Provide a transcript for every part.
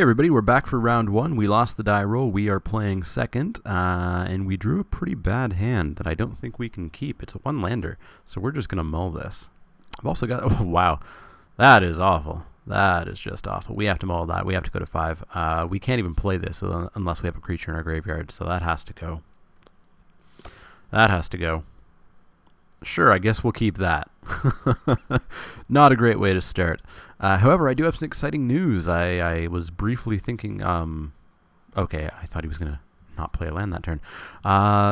Hey everybody, we're back for round one. We lost the die roll. We are playing second, and we drew a pretty bad hand that I don't think we can keep. It's a one lander, so we're just going to mull this. I've also got, oh wow, that is awful. That is just awful. We have to mull that. We have to go to 5. We can't even play this unless we have a creature in our graveyard, so that has to go. That has to go. Sure, I guess we'll keep that. Not a great way to start. However, I do have some exciting news. I was briefly thinking, okay, I thought he was going to not play a land that turn.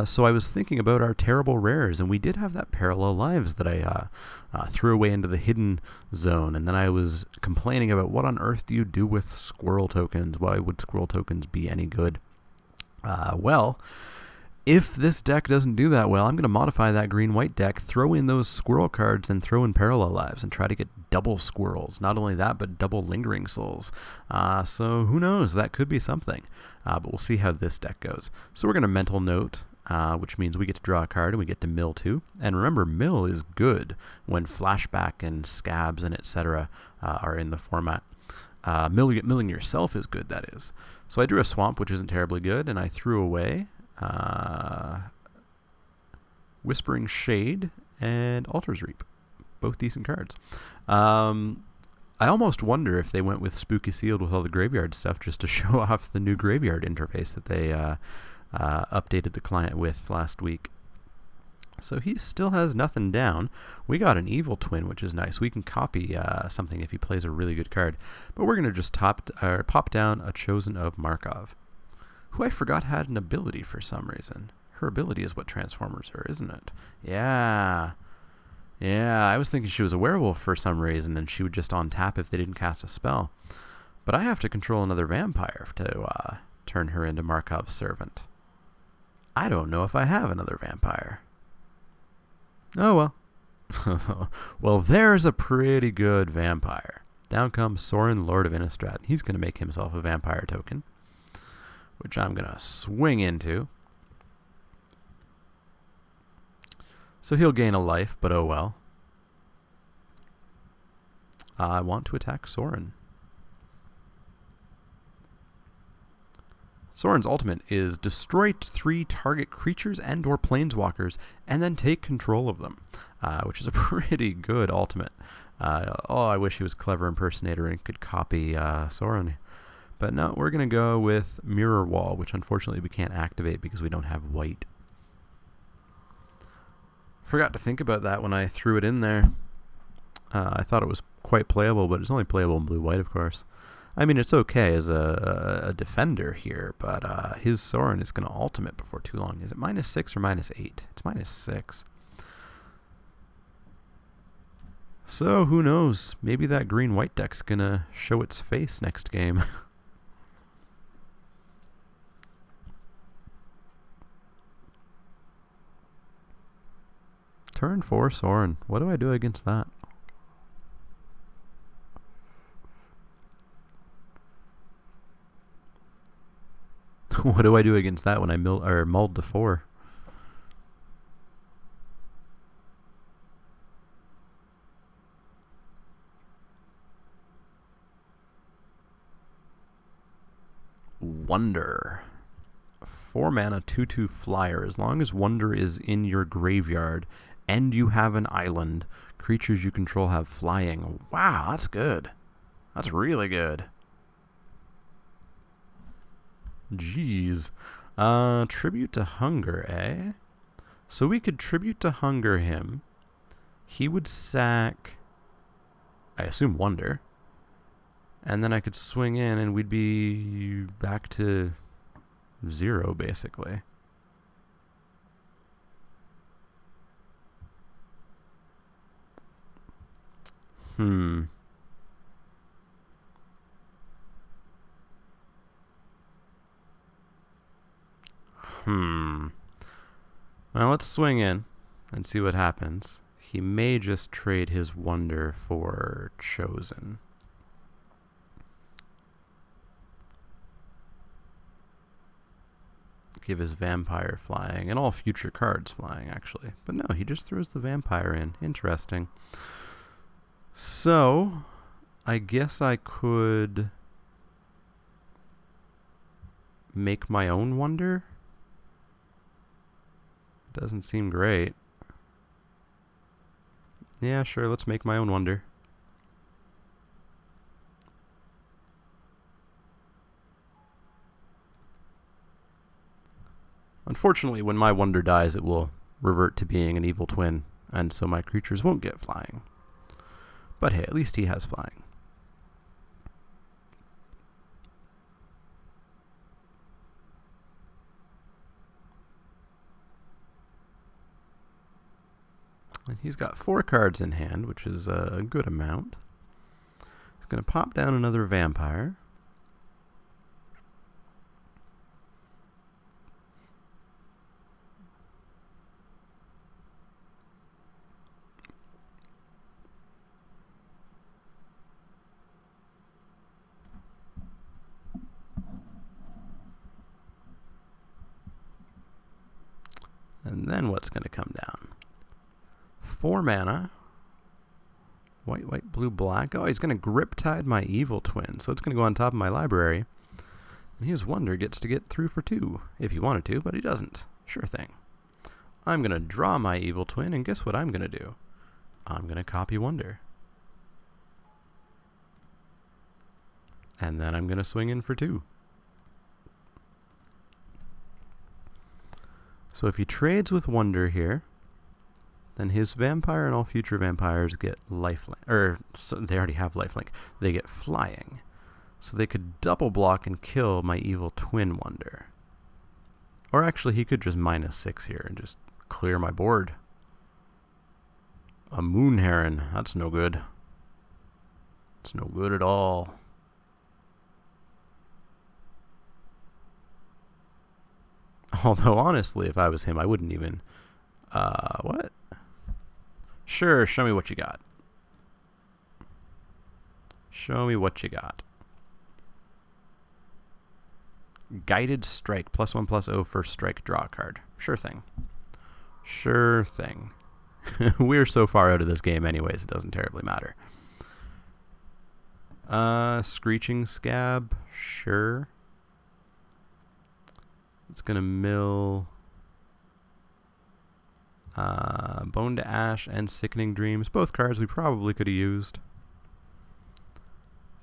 So I was thinking about our terrible rares, and we did have that Parallel Lives that I threw away into the hidden zone, and then I was complaining about what on earth do you do with squirrel tokens? Why would squirrel tokens be any good? Well, if this deck doesn't do that well, I'm going to modify that green-white deck, throw in those squirrel cards, and throw in Parallel Lives, and try to get double squirrels. Not only that, but double Lingering Souls. So who knows? That could be something. But we'll see how this deck goes. So we're going to Mental Note, which means we get to draw a card, and we get to mill too. And remember, mill is good when Flashback and Scabs and etc. Are in the format. Milling yourself is good, that is. So I drew a Swamp, which isn't terribly good, and I threw away Whispering Shade and Altar's Reap. Both decent cards. I almost wonder if they went with Spooky Sealed with all the graveyard stuff just to show off the new graveyard interface that they updated the client with last week. So he still has nothing down. We got an Evil Twin, which is nice. We can copy something if he plays a really good card. But we're going to just pop down a Chosen of Markov, who I forgot had an ability for some reason. Her ability is what Transformers are, isn't it? Yeah, I was thinking she was a werewolf for some reason, and she would just on-tap if they didn't cast a spell. But I have to control another vampire to turn her into Markov's servant. I don't know if I have another vampire. Oh well. Well, there's a pretty good vampire. Down comes Sorin, Lord of Innistrad. He's going to make himself a vampire token, which I'm going to swing into. So he'll gain a life, but oh well. I want to attack Sorin. Sorin's ultimate is destroy 3 target creatures and or planeswalkers and then take control of them, which is a pretty good ultimate. I wish he was a clever impersonator and could copy Sorin. But no, we're going to go with Mirror Wall, which unfortunately we can't activate because we don't have white. Forgot to think about that when I threw it in there. I thought it was quite playable, but it's only playable in blue-white, of course. I mean, it's okay as a defender here, but his Sorin is going to ultimate before too long. Is it -6 or -8? It's -6. So, who knows? Maybe that green-white deck's going to show its face next game. Turn 4 Sorin. What do I do against that? What do I do against that when I mulled to 4? Wonder. 4 mana, 2/2 flyer. As long as Wonder is in your graveyard and you have an island, creatures you control have flying. Wow, that's good. That's really good. Jeez. Tribute to Hunger, eh? So we could Tribute to Hunger him. He would sack, I assume, Wonder. And then I could swing in and we'd be back to 0, basically. Well, let's swing in and see what happens. He may just trade his Wonder for Chosen. Give his Vampire flying, and all future cards flying, actually. But no, he just throws the Vampire in. Interesting. So, I guess I could make my own wonder? Doesn't seem great. Yeah, sure, let's make my own wonder. Unfortunately, when my wonder dies, it will revert to being an evil twin, and so my creatures won't get flying. But hey, at least he has flying. And he's got 4 cards in hand, which is a good amount. He's going to pop down another vampire. And then what's going to come down? 4 mana. White, white, blue, black. Oh, he's going to grip tide my evil twin. So it's going to go on top of my library. And his wonder gets to get through for 2. If he wanted to, but he doesn't. Sure thing. I'm going to draw my evil twin, and guess what I'm going to do? I'm going to copy wonder. And then I'm going to swing in for 2. So if he trades with wonder here, then his vampire and all future vampires get lifelink. So they already have lifelink. They get flying. So they could double block and kill my evil twin wonder. Or actually, he could just -6 here and just clear my board. A moon heron. That's no good. It's no good at all. Although, honestly, if I was him, I wouldn't even... what? Sure, show me what you got. Show me what you got. Guided Strike. +1/+0 first strike, draw a card. Sure thing. Sure thing. We're so far out of this game anyways, it doesn't terribly matter. Screeching Scab. Sure. It's going to mill Bone to Ash and Sickening Dreams. Both cards we probably could have used.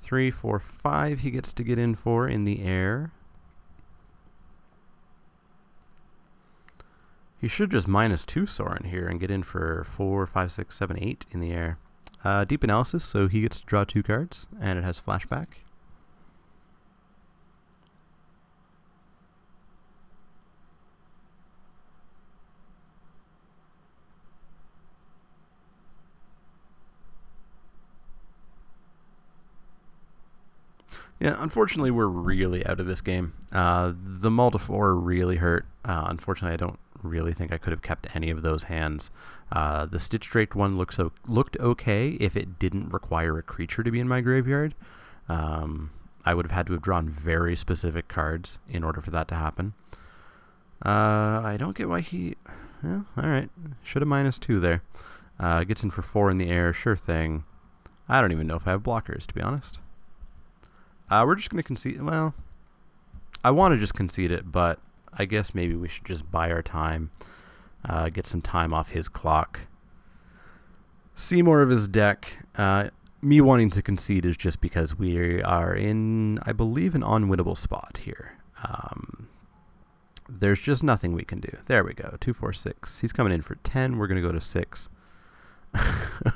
3, 4, 5 he gets to get in for in the air. He should just -2 Sorin here and get in for 4, 5, 6, 7, 8 in the air. Deep Analysis, so he gets to draw 2 cards, and it has flashback. Yeah, unfortunately, we're really out of this game. The Multifor really hurt. Unfortunately, I don't really think I could have kept any of those hands. The Stitch Draped one looked okay if it didn't require a creature to be in my graveyard. I would have had to have drawn very specific cards in order for that to happen. I don't get why he... Well, alright. Should have -2 there. Gets in for 4 in the air. Sure thing. I don't even know if I have blockers, to be honest. We're just going to concede... Well, I want to just concede it, but I guess maybe we should just buy our time. Get some time off his clock. See more of his deck. Me wanting to concede is just because we are in, I believe, an unwinnable spot here. There's just nothing we can do. There we go. 2, 4, 6. He's coming in for 10. We're going to go to 6.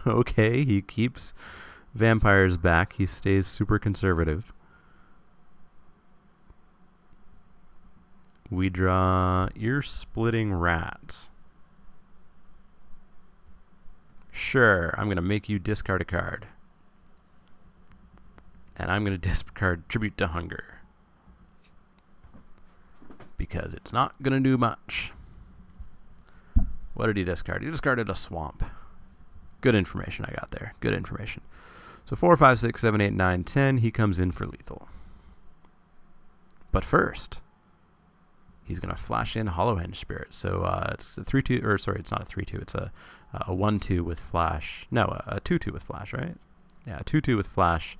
Okay, he keeps vampires back. He stays super conservative. We draw Ear-Splitting Rats. Sure, I'm going to make you discard a card. And I'm going to discard Tribute to Hunger. Because it's not going to do much. What did he discard? He discarded a Swamp. Good information I got there. Good information. So 4, 5, 6, 7, 8, 9, 10. He comes in for lethal. But first, he's going to flash in Hollowhenge Spirit. So it's a 3/2, or sorry, it's not a 3/2. It's a 1/2 with flash. No, a 2/2 with flash, right? Yeah, a 2/2 with flash.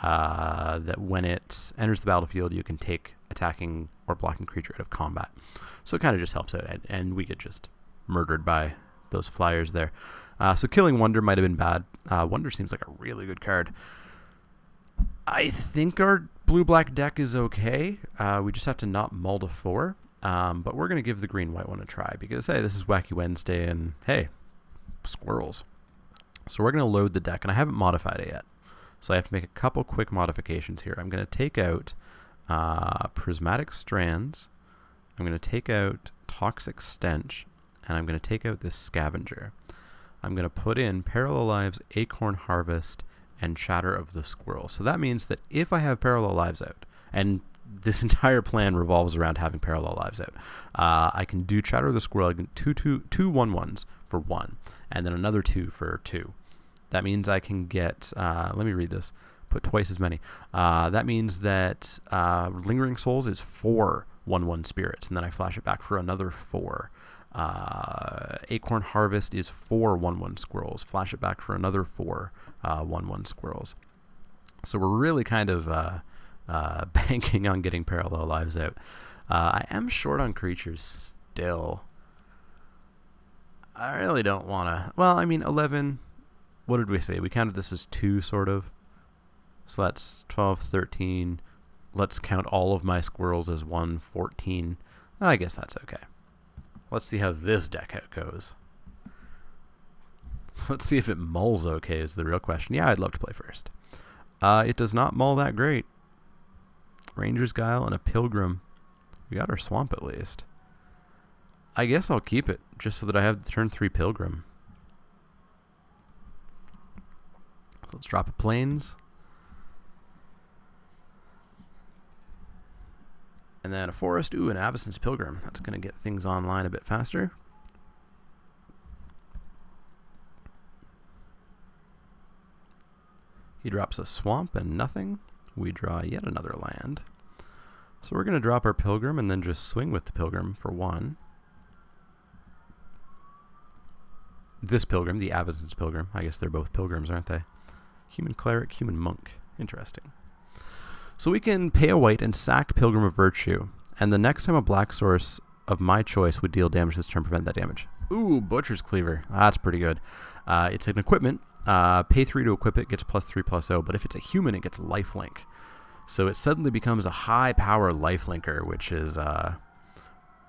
That when it enters the battlefield, you can take attacking or blocking creature out of combat. So it kind of just helps out, and we get just murdered by those flyers there. So killing Wonder might have been bad. Wonder seems like a really good card. I think our blue-black deck is okay. We just have to not mull to 4. But we're going to give the green-white one a try because, hey, this is Wacky Wednesday, and, hey, squirrels. So we're going to load the deck, and I haven't modified it yet. So I have to make a couple quick modifications here. I'm going to take out Prismatic Strands. I'm going to take out Toxic Stench, and I'm going to take out this Scavenger. I'm going to put in Parallel Lives, Acorn Harvest, and Chatter of the Squirrel. So that means that if I have Parallel Lives out, and this entire plan revolves around having Parallel Lives out, I can do Chatter of the Squirrel. I can two 1/1s for 1, and then another 2 for 2. That means I can get, let me read this, put twice as many. That means that Lingering Souls is 4 1/1 spirits, and then I flash it back for another 4. Acorn Harvest is 4 1/1 squirrels. Flash it back for another 4 1/1 squirrels. So we're really kind of banking on getting Parallel Lives out. I am short on creatures still. I really don't want to. Well, I mean, 11. What did we say? We counted this as 2, sort of. So that's 12, 13. Let's count all of my squirrels as 1, 14. I guess that's okay. Let's see how this deck goes. Let's see if it mulls okay is the real question. Yeah, I'd love to play first. It does not mull that great. Ranger's Guile and a Pilgrim. We got our Swamp at least. I guess I'll keep it, just so that I have the turn 3 Pilgrim. Let's drop a Plains. And then a Forest. Ooh, an Avacyn's Pilgrim. That's going to get things online a bit faster. He drops a Swamp and nothing. We draw yet another land. So we're going to drop our Pilgrim and then just swing with the Pilgrim for 1. This Pilgrim, the Avacyn's Pilgrim. I guess they're both Pilgrims, aren't they? Human Cleric, Human Monk. Interesting. So we can pay a white and sack Pilgrim of Virtue. And the next time a black source of my choice would deal damage this turn, prevent that damage. Ooh, Butcher's Cleaver. That's pretty good. It's an equipment. Pay 3 to equip it, gets +3/+0. But if it's a human, it gets lifelink. So it suddenly becomes a high-power lifelinker, which is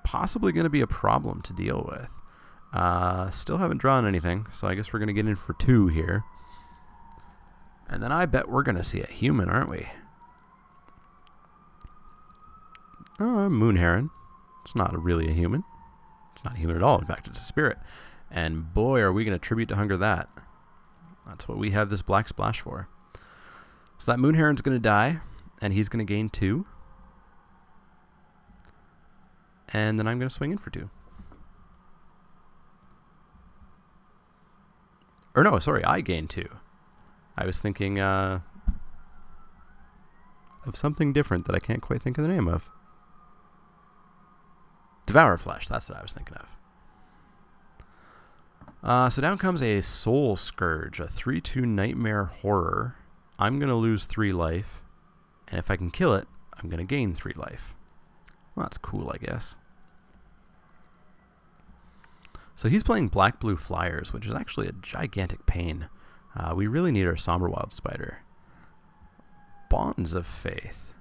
possibly going to be a problem to deal with. Still haven't drawn anything, so I guess we're going to get in for 2 here. And then I bet we're going to see a human, aren't we? Oh, Moon Heron. It's not really a human. It's not a human at all. In fact, it's a spirit. And boy, are we going to tribute to hunger that. That's what we have this black splash for. So that Moon Heron's going to die, and he's going to gain 2. And then I'm going to swing in for 2. Or no, sorry, I gain 2. I was thinking of something different that I can't quite think of the name of. Devour Flesh, that's what I was thinking of. So down comes a Soul Scourge, a 3/2 Nightmare Horror. I'm going to lose 3 life, and if I can kill it, I'm going to gain 3 life. Well, that's cool, I guess. So he's playing Black-Blue Flyers, which is actually a gigantic pain. We really need our Somber Wild Spider. Bonds of Faith.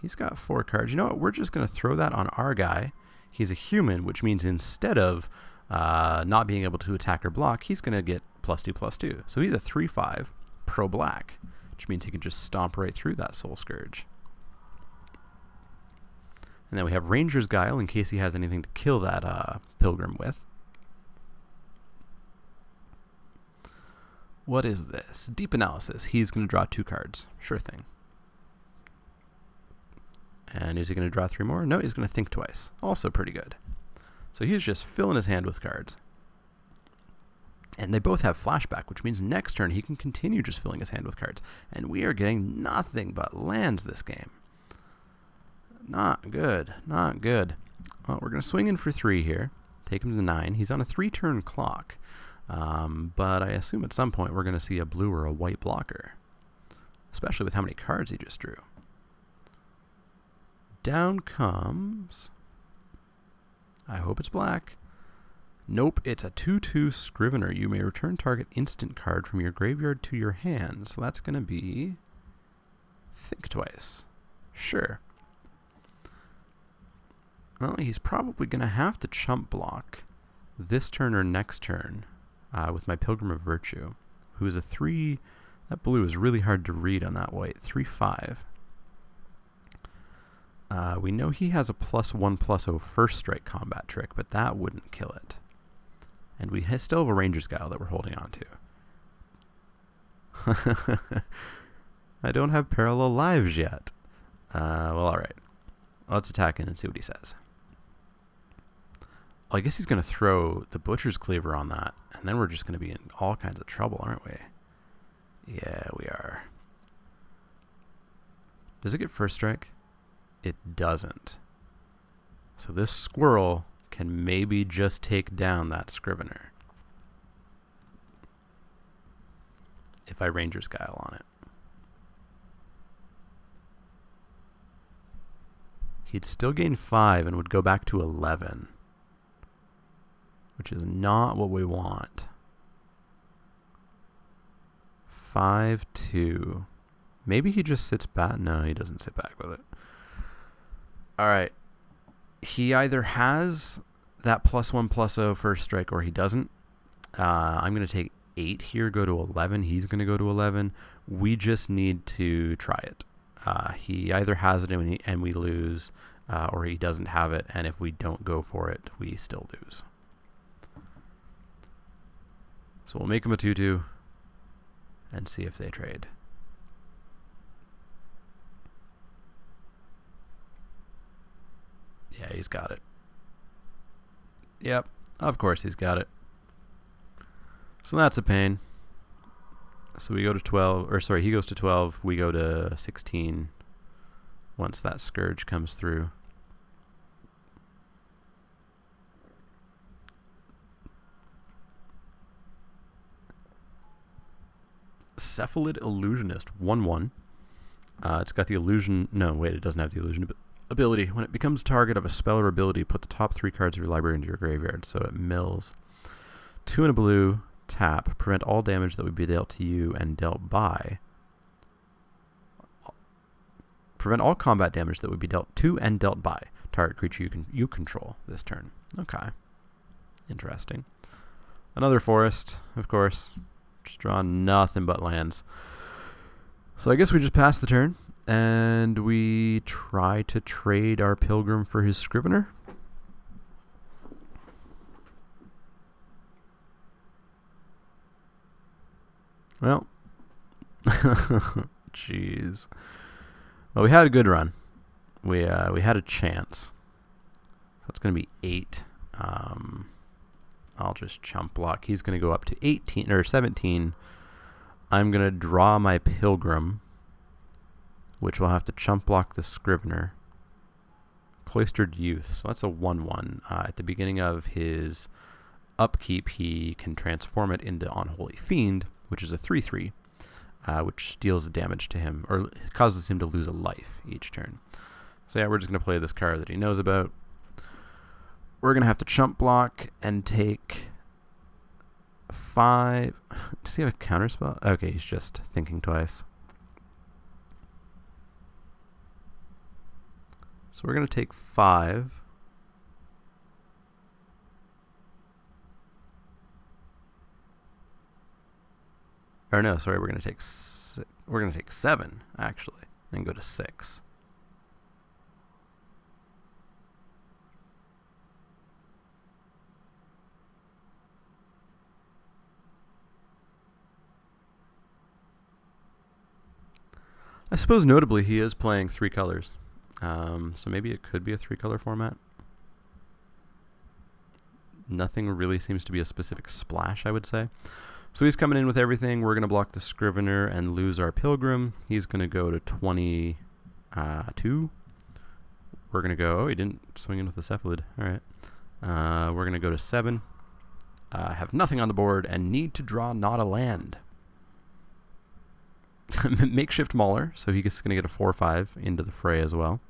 He's got 4 cards. You know what? We're just going to throw that on our guy. He's a human, which means instead of not being able to attack or block, he's going to get +2/+2. So he's a 3/5 pro-black, which means he can just stomp right through that Soul Scourge. And then we have Ranger's Guile in case he has anything to kill that Pilgrim with. What is this? Deep Analysis. He's going to draw 2 cards. Sure thing. And is he going to draw 3 more? No, he's going to think twice. Also pretty good. So he's just filling his hand with cards. And they both have flashback, which means next turn he can continue just filling his hand with cards. And we are getting nothing but lands this game. Not good. Not good. Well, we're going to swing in for 3 here. Take him to the 9. He's on a 3-turn clock. But I assume at some point we're going to see a blue or a white blocker. especially with how many cards he just drew. Down comes... I hope it's black. Nope, it's a 2/2 Scrivener. You may return target instant card from your graveyard to your hand. So that's going to be... Think twice. Sure. Well, he's probably going to have to chump block this turn or next turn with my Pilgrim of Virtue, who is a 3... That blue is really hard to read on that white. 3/5. We know he has a +1/+0 first strike combat trick, but that wouldn't kill it. And we still have a Ranger's Guile that we're holding on to. I don't have parallel lives yet. Well, alright. Let's attack in and see what he says. Well, I guess he's going to throw the Butcher's Cleaver on that, and then we're just going to be in all kinds of trouble, aren't we? Yeah, we are. Does it get first strike? It doesn't. So this Squirrel can maybe just take down that Scrivener if I Ranger's Guile on it. He'd still gain 5 and would go back to 11, which is not what we want. 5/2. Maybe he just sits back. No, he doesn't sit back with it. Alright. He either has that +1/+0 first strike or he doesn't. I'm going to take 8 here, go to 11. He's going to go to 11. We just need to try it. He either has it and we lose, or he doesn't have it, and if we don't go for it, we still lose. So we'll make him a 2/2 and see if they trade. Yeah, he's got it. Yep, of course he's got it. So that's a pain. So we go to 12, or sorry, he goes to 12, we go to 16 once that Scourge comes through. Cephalid Illusionist, 1/1. It's got the illusion, no wait, it doesn't have the illusion ability. When it becomes target of a spell or ability, put the top 3 cards of your library into your graveyard. So it mills 2 and a blue, tap, prevent all damage that would be dealt to you and dealt by. Prevent all combat damage that would be dealt to and dealt by target creature you control this turn. Okay. Interesting. Another forest, of course. Just draw nothing but lands. So I guess we just pass the turn, and we try to trade our Pilgrim for his Scrivener. Well, jeez. Well, we had a good run. We had a chance. So it's going to be 8. I'll just chump block. He's going to go up to 18 or 17. I'm going to draw my Pilgrim, which will have to chump block the Scrivener. Cloistered Youth. So that's a 1/1. At the beginning of his upkeep, he can transform it into Unholy Fiend, which is a 3/3, which deals damage to him, or causes him to lose a life each turn. So yeah, we're just going to play this card that he knows about. We're going to have to chump block and take 5. Does he have a counterspell? Okay, he's just thinking twice. So we're going to take 5. Or no, sorry, we're going to take 7 actually, and go to 6. I suppose notably he is playing 3 colors, so maybe it could be a 3-color format. Nothing really seems to be a specific splash, I would say. So he's coming in with everything. We're going to block the Scrivener and lose our Pilgrim. He's going to go to 22. We're going to go... Oh, he didn't swing in with the Cephalid. All right. We're going to go to 7. Have nothing on the board and need to draw not a land. Makeshift Mauler, so he's going to get a 4/5 into the fray as well.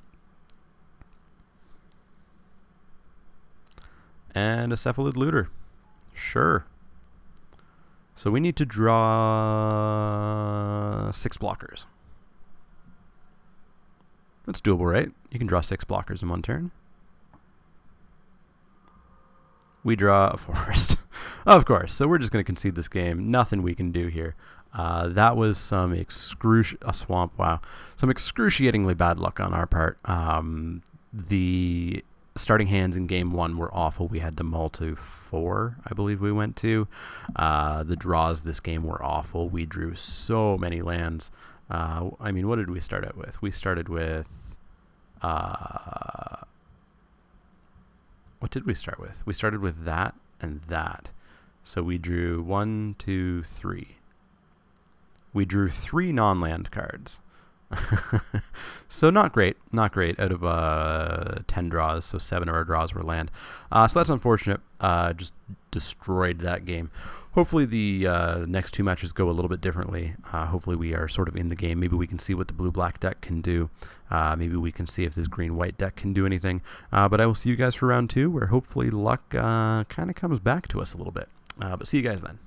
And a Cephalid Looter. Sure. So we need to draw 6 blockers. That's doable, right? You can draw 6 blockers in one turn. We draw a forest. Of course. So we're just going to concede this game. Nothing we can do here. That was some a swamp. Wow. Some excruciatingly bad luck on our part. The starting hands in game 1 were awful. We had to mull to 4, I believe we went to. The draws this game were awful. We drew so many lands. I mean, what did we start out with? We started with... what did we start with? We started with that and that. So we drew 1, 2, 3. We drew 3 non-land cards. So not great out of 10 draws. So 7 of our draws were land. So that's unfortunate. Just destroyed that game. Hopefully the next 2 matches go a little bit differently. Hopefully we are sort of in the game. Maybe we can see what the blue-black deck can do. Maybe we can see if this green-white deck can do anything. But I will see you guys for round 2, where hopefully luck kind of comes back to us a little bit. But see you guys then.